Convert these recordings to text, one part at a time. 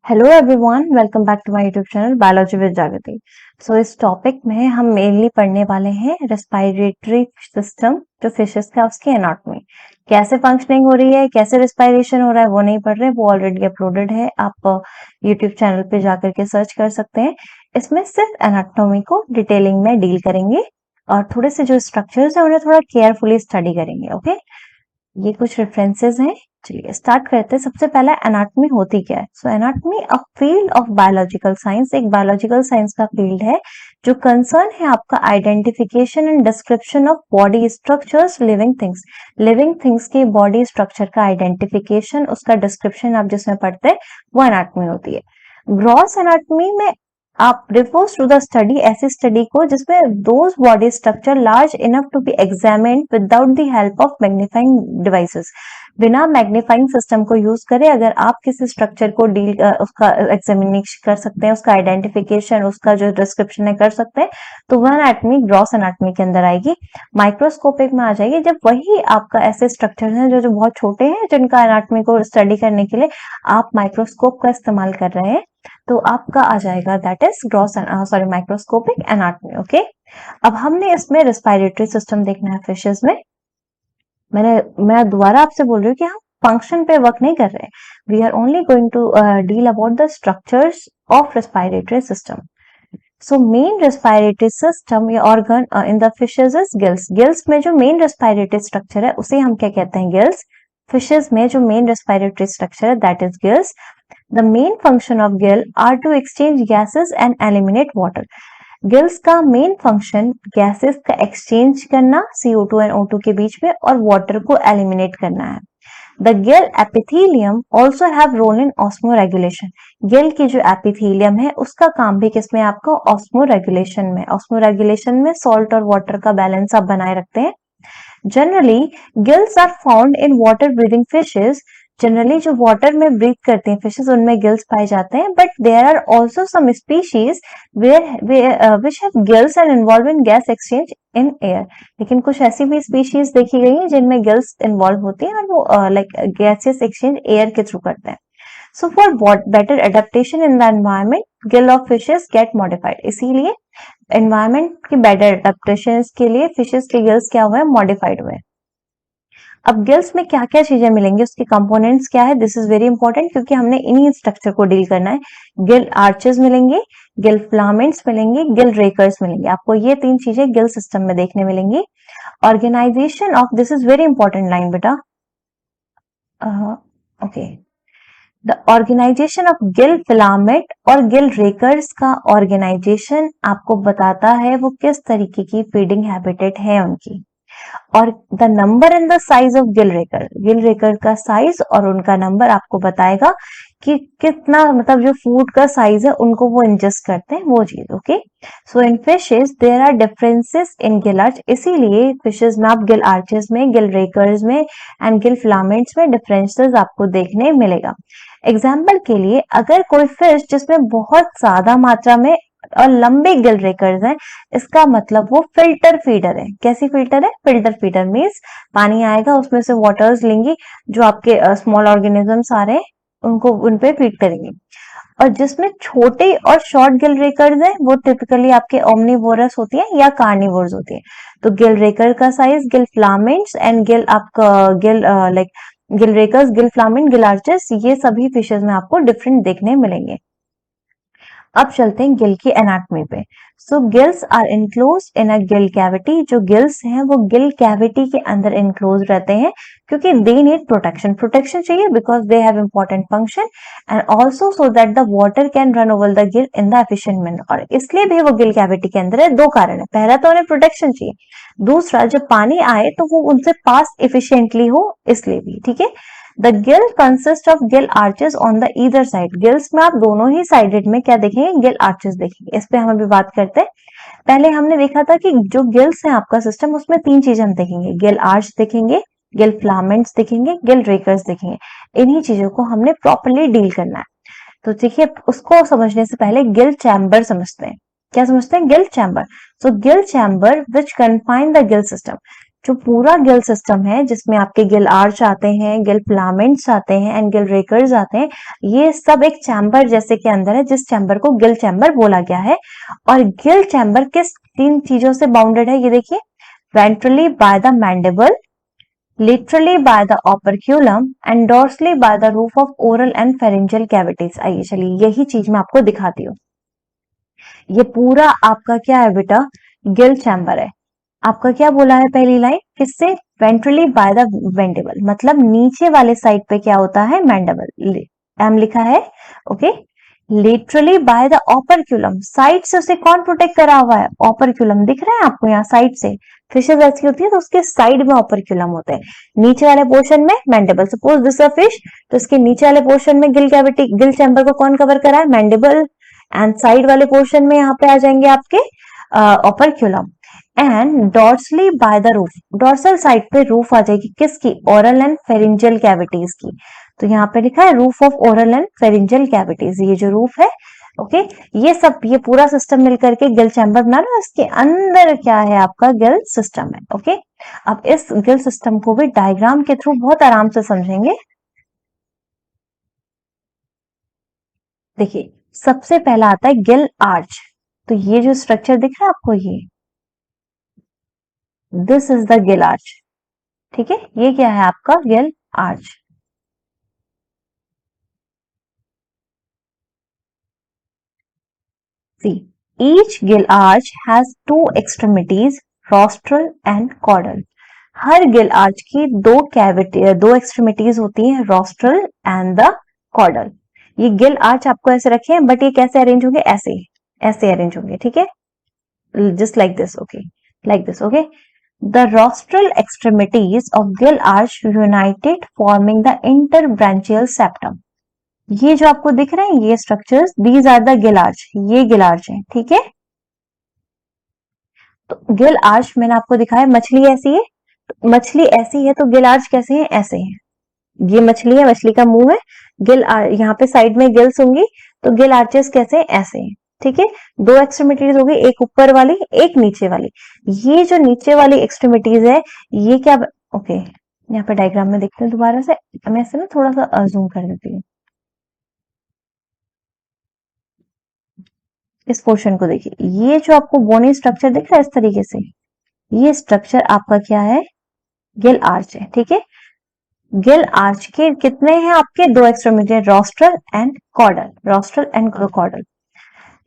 Hello everyone, welcome back to my YouTube channel biology with Jagriti. So इस topic में हम mainly पढ़ने वाले हैं रेस्पिरेटरी सिस्टम जो फिशेस का, उसकी एनाटॉमी कैसे फंक्शनिंग हो रही है, कैसे रेस्पिरेशन हो रहा है वो नहीं पढ़ रहे, वो ऑलरेडी अपलोडेड है, आप यूट्यूब चैनल पे जाकर के सर्च कर सकते हैं। इसमें सिर्फ एनाटॉमी को डिटेलिंग में डील करेंगे और थोड़े से जो स्ट्रक्चर्स है उन्हें थोड़ा केयरफुली स्टडी करेंगे। ओके, ये कुछ रेफरेंसेस हैं। चलिए स्टार्ट करते हैं। सबसे पहला एनाटॉमी होती क्या है। So anatomy a field of biological science, एक बायोलॉजिकल साइंस का फील्ड है जो कंसर्न है आपका identification and description of body structures living things के बॉडी स्ट्रक्चर का आइडेंटिफिकेशन, उसका डिस्क्रिप्शन आप जिसमें पढ़ते हैं वो एनाटॉमी होती है। ग्रॉस एनाटॉमी में आप रिफर्स टू द स्टडी, ऐसी स्टडी को जिसमें those body structure large enough to be examined without the help of magnifying devices, बिना मैग्नीफाइंग सिस्टम को यूज करें अगर आप किसी स्ट्रक्चर को उसका एग्जामिनेशन कर सकते हैं, उसका आइडेंटिफिकेशन, उसका जो डिस्क्रिप्शन है कर सकते हैं, तो वह एनाटॉमी ग्रॉस एनाटॉमी के अंदर आएगी। माइक्रोस्कोपिक में आ जाएगी जब वही आपका ऐसे स्ट्रक्चर हैं जो बहुत छोटे हैं, जिनका एनाटॉमी को स्टडी करने के लिए आप माइक्रोस्कोप का इस्तेमाल कर रहे हैं, तो आपका आ जाएगा that is microscopic anatomy. Okay, अब हमने इसमें रेस्पिरेटरी सिस्टम देखना है फिशेस में। मैं दोबारा आपसे बोल रही हूँ कि हम फंक्शन पे वर्क नहीं कर रहे, we are only going to deal about the structures of respiratory system. So main respiratory system या organ in the fishes is gills. Gills में जो मेन रेस्पिरेटरी स्ट्रक्चर है उसे हम क्या कहते हैं, गिल्स। फिशेस में जो मेन रेस्पिरेटरी स्ट्रक्चर है that is gills. The main function of gill are to exchange gases and eliminate water. Gills का मेन फंक्शन गैसेस का एक्सचेंज करना CO2 एंड O2 के बीच में और वाटर को एलिमिनेट करना है। The gill epithelium also have role in osmoregulation. Gill की जो एपिथेलियम है उसका काम भी किसमें, आपको ऑस्मो रेगुलेशन में। ऑस्मो रेगुलेशन में सॉल्ट और वाटर का बैलेंस आप बनाए रखते हैं। Generally gills are found in water breathing fishes. Generally जो वाटर में ब्रीथ करते हैं फिशेस उनमें गिल्स पाए जाते हैं, but there are also some species which have gills and involve in gas exchange in air. लेकिन कुछ ऐसी भी स्पीशीज देखी गई हैं जिनमें गिल्स इन्वॉल्व होती हैं और वो लाइक गैसेस एक्सचेंज एयर के थ्रू करते हैं। So for better adaptation in the environment, Gill of fishes gate modified. इसीलिए एनवायरमेंट की बेटर एडेप्टेशन के लिए फिशेस के गिल्स क्या हुए, मॉडिफाइड हुए। अब गिल्स में क्या क्या चीजें मिलेंगी, उसके कंपोनेंट्स क्या है, दिस इज वेरी इंपॉर्टेंट क्योंकि हमने इन्हीं स्ट्रक्चर को डील करना है। गिल आर्चेस मिलेंगे, गिल फिलामेंट्स मिलेंगे, गिल रेकर्स मिलेंगे। आपको ये तीन चीजें गिल सिस्टम में देखने मिलेंगी। Organization of, this is very important line बेटा, okay, the organization of gill filament और गिल रेकर्स का ऑर्गेनाइजेशन आपको बताता है वो किस तरीके की फीडिंग हैबिटेट है उनकी। और the number and the size of gill raker का साइज और उनका नंबर आपको बताएगा कि कितना, मतलब जो फूड का साइज है उनको वो इंजेस्ट करते हैं वो चीज। Okay, so in fishes there are differences in gill arch. इसीलिए फिशेस में आप गिल आर्चेस में, गिल रेकर्स में एंड गिल फिलामेंट्स में डिफरेंसेस आपको देखने मिलेगा। एग्जाम्पल के लिए अगर कोई फिश जिसमें बहुत ज्यादा मात्रा में और लंबे गिल रेकर्स हैं, इसका मतलब वो फिल्टर फीडर है। कैसी फिल्टर है, फिल्टर फीडर मीन्स पानी आएगा उसमें से वाटर्स लेंगी, जो आपके स्मॉल ऑर्गेनिजम्स आ रहे हैं उनको उन पे फीड करेंगी। और जिसमें छोटे और शॉर्ट गिल रेकर्स हैं वो टिपिकली आपके ओमनीवोरस होती है या कार्निवोर्स होती है। तो गिल रेकर का size, Gill filaments and Gill आपका Gill rakers, Gill filament, Gill arches, ये सभी फिशेस में आपको डिफरेंट देखने मिलेंगे। अब चलते हैं गिल की एनाटॉमी पे। So gills are enclose in a gill cavity. जो गिल्स हैं वो गिल कैविटी के अंदर इनक्लोज रहते हैं क्योंकि दे नीड प्रोटेक्शन चाहिए because they have important function and also so that the water can run over the Gill in the efficient manner. और इसलिए भी वो गिल कैविटी के अंदर है, दो कारण है, पहला तो उन्हें प्रोटेक्शन चाहिए, दूसरा जब पानी आए तो वो उनसे पास एफिशिएंटली हो, इसलिए भी। ठीक है, the Gill consist of gill arches on the either side. Gills में आप दोनों ही साइडेड में क्या देखेंगे, गिल आर्चेस देखेंगे। इस पे हम अभी बात करते हैं। पहले हमने देखा था कि जो गिल्स है आपका सिस्टम, उसमें तीन चीजें हम देखेंगे, गिल आर्च देखेंगे, गिल फिलामेंट्स देखेंगे, गिल रेकर्स देखेंगे। इन्हीं चीजों को हमने प्रॉपर्ली डील करना है। तो देखिए, उसको समझने से पहले गिल चैम्बर समझते हैं। क्या समझते हैं, Gill chamber. So Gill chamber which confine the Gill system. जो पूरा गिल सिस्टम है जिसमें आपके गिल आर्च आते हैं, गिल फिलामेंट्स आते हैं एंड गिल रेकर्स आते हैं, ये सब एक चैम्बर जैसे के अंदर है जिस चैम्बर को गिल चैम्बर बोला गया है। और गिल चैम्बर किस 3 चीजों से बाउंडेड है, ये देखिए, ventrally by the mandible, laterally by the operculum and dorsally by the roof of oral and pharyngeal cavities। आइए चलिए यही चीज मैं आपको दिखाती हूँ। ये पूरा आपका क्या है बेटा, गिल चैम्बर है। आपका क्या बोला है पहली लाइन, किससे, वेंट्रली बाय द मैंडिबल, मतलब नीचे वाले साइड पे क्या होता है, मैंडिबल, एम लिखा है, okay. Laterally by the operculum, side से उसे कौन प्रोटेक्ट करा हुआ है, ऑपरक्यूलम, दिख रहा है आपको यहाँ साइड से, फिशेज ऐसी होती है तो उसके साइड में ऑपरक्यूलम होते हैं, नीचे वाले पोर्शन में mandible. Suppose this a fish, तो इसके नीचे वाले पोर्शन में गिल कैविटी, गिल चैम्बर को कौन कवर करा है, मैंडिबल, एंड साइड वाले पोर्शन में यहाँ पे आ जाएंगे आपके operculum, and dorsally by the roof, dorsal side पे रूफ आ जाएगी किसकी, ओरल एंड फेरिंजियल कैविटीज की। तो यहाँ पे लिखा है roof of oral and pharyngeal cavities, ये जो रूफ है, ओके। ये सब, ये पूरा सिस्टम मिलकर के गिल चैम्बर बना रहा है, इसके अंदर क्या है आपका गिल सिस्टम है, ओके। अब इस गिल सिस्टम को भी डायग्राम के थ्रू बहुत आराम से समझेंगे। देखिए सबसे पहला आता है गिल आर्च, तो ये जो स्ट्रक्चर दिख रहा है आपको, ये this is the gill arch, ठीक है, ये क्या है आपका Gill arch. See, each gill arch has two extremities, rostral and caudal। Her Gill arch की दो कैविटी, दो एक्सट्रीमिटीज होती हैं, रॉस्ट्रल एंड द कॉर्डल। ये गिल आर्च आपको ऐसे रखे हैं, बट ये कैसे अरेंज होंगे, ऐसे, ऐसे अरेंज होंगे, ठीक है, just like this, okay, like this, okay. The rostral extremities of gill arch united forming the interbranchial septum। ये जो आपको दिख रहे हैं ये structures, these are the gill arch, ये गिल आर्च है, ठीक है। तो गिल आर्च मैंने आपको दिखाया, मछली ऐसी है, तो मछली ऐसी है तो गिल आर्च कैसे हैं, ऐसे हैं, ये मछली है, मछली का मुंह है, गिल यहाँ पे साइड में गिल्स होंगी, तो गिल आर्चेस कैसे हैं, ऐसे हैं, ठीक है। दो एक्सट्रीमिटीज होगी, एक ऊपर वाली एक नीचे वाली। ये जो नीचे वाली एक्सट्रीमिटीज है ये क्या, ओके, यहाँ पे डायग्राम में देखते हैं दोबारा से, मैं इसे ना थोड़ा सा जूम कर देती हूँ। इस पोर्शन को देखिए, ये जो आपको बोनी स्ट्रक्चर दिख रहा है इस तरीके से, ये स्ट्रक्चर आपका क्या है, गिल आर्च है, ठीक है। गिल आर्च के कितने हैं आपके, दो extremity, rostral and caudal, rostral and caudal.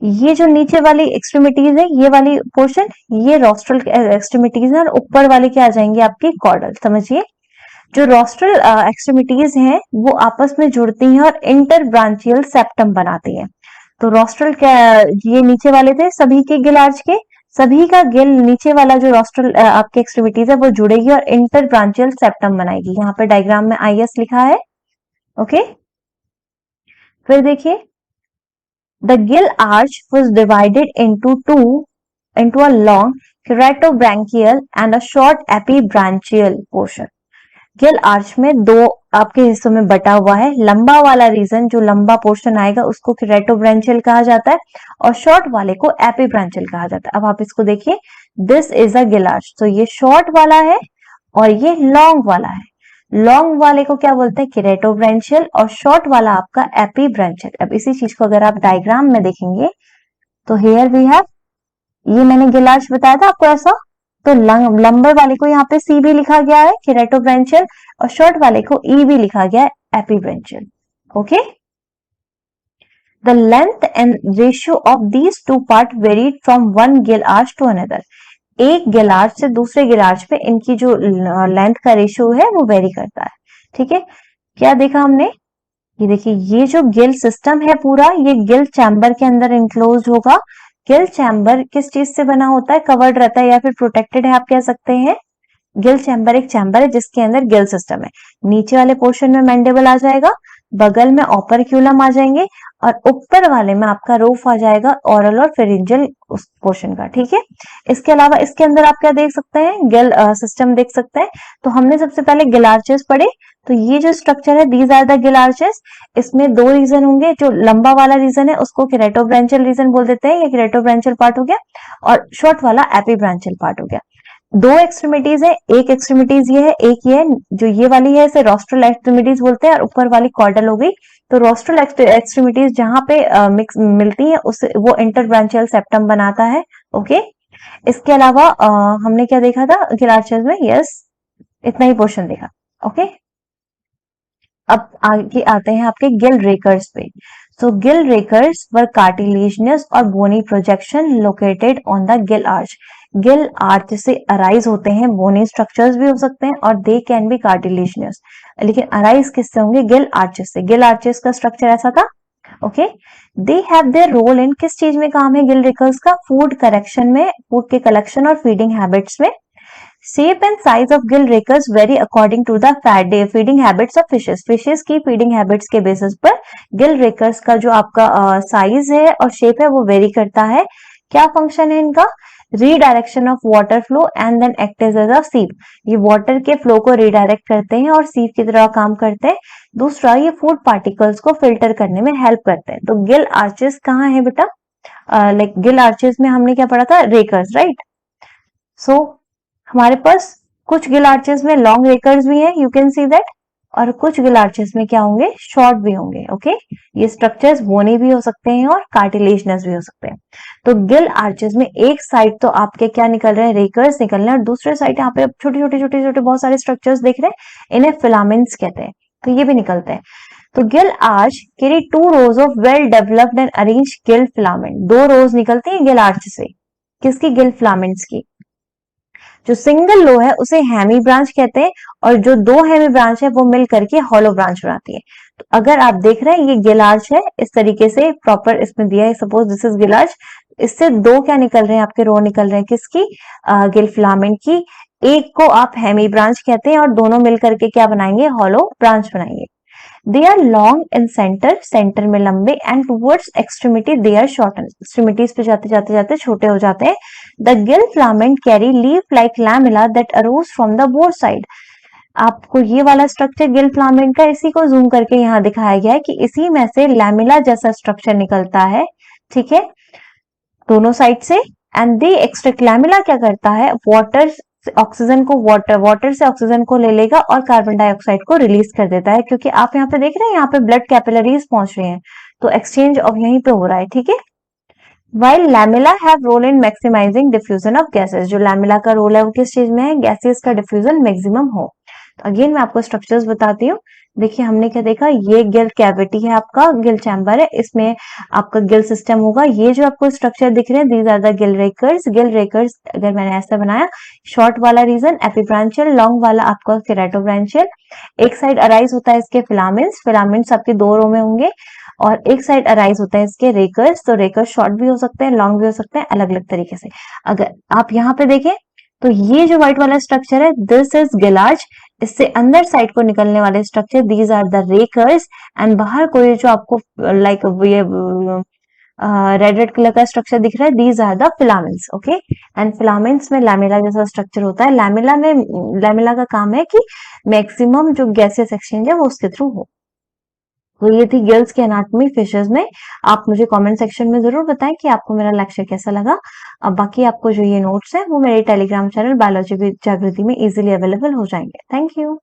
ये जो नीचे वाली एक्सट्रीमिटीज है, ये वाली पोर्शन, ये रॉस्ट्रल एक्सट्रीमिटीज है, और ऊपर वाली क्या आ जाएंगे आपकी, कॉर्डल। समझिए, जो रॉस्ट्रल एक्सट्रीमिटीज हैं वो आपस में जुड़ती हैं और इंटर ब्रांचियल सेप्टम बनाती है। तो रॉस्ट्रल क्या, ये नीचे वाले थे सभी के गिल आर्च के, सभी का गिल नीचे वाला जो रॉस्ट्रल आपके एक्सट्रीमिटीज है वो जुड़ेगी और इंटर ब्रांचियल सेप्टम बनाएगी। यहाँ पे डायग्राम में आईएस लिखा है, ओके। फिर देखिए, the gill arch was divided into a long keratobranchial and a short epibranchial portion। Gill arch में दो आपके हिस्सों में बटा हुआ है, लंबा वाला रीजन, जो लंबा पोर्शन आएगा उसको केराटोब्रांचियल कहा जाता है, और शॉर्ट वाले को एपीब्रांचियल कहा जाता है। अब आप इसको देखिए, this is a Gill arch, तो ये शॉर्ट वाला है और ये लॉन्ग वाला है। लॉन्ग वाले को क्या बोलते हैं, केराटोब्रांचियल, और शॉर्ट वाला आपका एपीब्रांचियल। अब इसी चीज को अगर आप डायग्राम में देखेंगे तो हियर वी हैव, ये मैंने गिल आर्च बताया था आपको ऐसा, तो लंबे वाले को यहाँ पे सी भी लिखा गया है, केराटोब्रांचियल, और शॉर्ट वाले को ई भी लिखा गया है, epibranchial, okay. The length and ratio of these two part varied from one gill arch to another. एक गिल आर्च से दूसरे गिल आर्च पे इनकी जो लेंथ का रेशियो है वो वेरी करता है, ठीक है। क्या देखा हमने, ये देखिए, ये जो गिल सिस्टम है पूरा, ये गिल चैम्बर के अंदर इंक्लोज होगा। गिल चैम्बर किस चीज से बना होता है, कवर्ड रहता है या फिर प्रोटेक्टेड है, आप कह सकते हैं। गिल चैम्बर एक चैम्बर है जिसके अंदर गिल सिस्टम है, नीचे वाले पोर्शन में मैंडिबल आ जाएगा, बगल में ऑपरक्यूलम आ जाएंगे, और ऊपर वाले में आपका रूफ आ जाएगा ओरल और फेरिंजियल उस पोर्शन का, ठीक है। इसके अलावा इसके अंदर आप क्या देख सकते हैं, गिल सिस्टम देख सकते हैं। तो हमने सबसे पहले गिल आर्चेस पढ़े, तो ये जो स्ट्रक्चर है, these are the gill arches. इसमें दो रीजन होंगे, जो लंबा वाला रीजन है उसको केराटोब्रांचियल रीजन बोल देते हैं, ये केराटोब्रांचियल पार्ट हो गया, और शॉर्ट वाला एपीब्रांचियल पार्ट हो गया। दो एक्सट्रीमिटीज है, एक एक्सट्रीमिटीज ये है, एक ये है, जो ये वाली है इसे रोस्ट्रल एक्सट्रीमिटीज बोलते हैं और ऊपर वाली कॉर्डल हो गई। तो रोस्ट्रल एक्सट्रीमिटीज जहां पे मिक्स मिलती है उस वो इंटरब्रांचियल सेप्टम बनाता है। ओके, इसके अलावा हमने क्या देखा था गिल आर्चेस में? यस, इतना ही पोर्शन देखा। ओके, अब आगे आते हैं आपके गिल रेकर्स पे। सो गिल रेकर्स वर कार्टिलेजिनस और bony projection located on the gill arch. Gill arch से अराइज होते हैं, बोनी स्ट्रक्चर्स भी हो सकते हैं और दे कैन बी कार्टिलेजिनस, लेकिन अराइज किससे होंगे? गिल आर्चेस से। गिल आर्चेस का स्ट्रक्चर ऐसा था। Okay, they have their role in, किस चीज में काम है गिल रेकर्स का? फूड कलेक्शन में, फूड के कलेक्शन और फीडिंग हैबिट्स में। Shape and size of gill rakers vary according to the feeding habits of fishes. Fishes की feeding habits के basis पर gill rakers का जो आपका size है और shape है वो vary करता है। क्या function है इनका? Redirection of water flow and then act as a sieve. ये water के flow को redirect करते हैं और sieve की तरह काम करते हैं। दूसरा, ये food particles को filter करने में help करते हैं। तो gill arches कहाँ है बेटा? like gill arches में हमने क्या पढ़ा था? Rakers, right? So हमारे पास कुछ गिल आर्चेस में लॉन्ग रेकर्स भी हैं, यू कैन सी दैट, और कुछ गिल आर्चेस में क्या होंगे? शॉर्ट भी होंगे। ओके, ये स्ट्रक्चर्स बोनी भी हो सकते हैं और कार्टिलेजनस भी हो सकते हैं। तो गिल आर्चेस में एक साइड तो आपके क्या निकल रहे हैं? रेकर्स निकल रहे हैं, और दूसरे साइड यहाँ पे छोटे छोटे छोटे छोटे बहुत सारे स्ट्रक्चर्स दिख रहे हैं, इन्हें फिलामेंट्स कहते हैं। तो ये भी निकलते हैं। तो Gill arch carry 2 rose of well developed and arrange Gill filament. 2 रोज निकलती हैं गिल आर्च से, किसकी? गिल फिलामेंट्स की। जो सिंगल लो है उसे हेमी ब्रांच कहते हैं और जो 2 हेमी ब्रांच है वो मिल करके हॉलो ब्रांच बनाती है। तो अगर आप देख रहे हैं ये गिल आर्च है, इस तरीके से प्रॉपर इसमें दिया है, suppose this is Gill arch, इससे 2 क्या निकल रहे हैं आपके? रो निकल रहे हैं, किसकी? गिल फिलामेंट की। एक को आप हेमी ब्रांच कहते हैं और दोनों मिल करके क्या बनाएंगे? हॉलो ब्रांच बनाएंगे। They are long in centre, centre में लंबे, and towards extremity they are shorten, extremities पे जाते जाते जाते छोटे हो जाते हैं। The gill filament carry leaf like lamella that arose from the both side. आपको ये वाला स्ट्रक्चर गिल फिलामेंट का इसी को जूम करके यहाँ दिखाया गया है कि इसी में से लैमिला जैसा स्ट्रक्चर निकलता है, ठीक है, दोनों साइड से। एंड दे एक्सट्रैक्ट, लैमिला क्या करता है? वाटर ऑक्सीजन को, वाटर से ऑक्सीजन को ले लेगा और कार्बन डाइऑक्साइड को रिलीज कर देता है, क्योंकि आप यहाँ पे देख रहे हैं यहाँ पे ब्लड कैपिलरीज पहुंच रही हैं, तो एक्सचेंज ऑफ यहीं पे हो रहा है, ठीक है। While lamella have role in maximizing diffusion of gases, जो लैमिला का रोल है वो किस चीज में है? गैसेस का डिफ्यूजन मैक्सिमम हो। तो अगेन मैं आपको स्ट्रक्चर्स बताती हूँ। देखिए हमने क्या देखा, ये गिल कैविटी है आपका, गिल चैम्बर है, इसमें आपका गिल सिस्टम होगा। ये जो आपको स्ट्रक्चर दिख रहे हैं these are the gill rakers. Gill rakers अगर मैंने ऐसा बनाया, शॉर्ट वाला रीजन एपिब्रांचियल, लॉन्ग वाला आपका केराटोब्रांचियल। एक साइड अराइज होता है इसके फिलामेंट्स, फिलामेंट्स आपके 2 रो में होंगे, और एक साइड अराइज होता है इसके रेकर्स। तो रेकर्स शॉर्ट भी हो सकते हैं, लॉन्ग भी हो सकते हैं, अलग अलग तरीके से। अगर आप यहाँ पे देखें तो ये जो व्हाइट वाला स्ट्रक्चर है दिस इज गिल आर्च, इससे अंदर साइड को निकलने वाले structure these are the rakers, and बाहर को ये जो आपको लाइक ये रेड रेड कलर का स्ट्रक्चर दिख रहा है these are the filaments. Okay, and filaments में लैमिला जैसा स्ट्रक्चर होता है। लैमिला में, लैमिला का काम है कि मैक्सिमम जो गैसेस एक्सचेंज है वो उसके थ्रू हो। तो ये थी गिल्स की एनाटॉमी फिशेस में। आप मुझे कमेंट सेक्शन में जरूर बताएं कि आपको मेरा लेक्चर कैसा लगा। अब बाकी आपको जो ये नोट्स हैं वो मेरे टेलीग्राम चैनल बायोलॉजी विद जागृति में इजीली अवेलेबल हो जाएंगे। Thank you.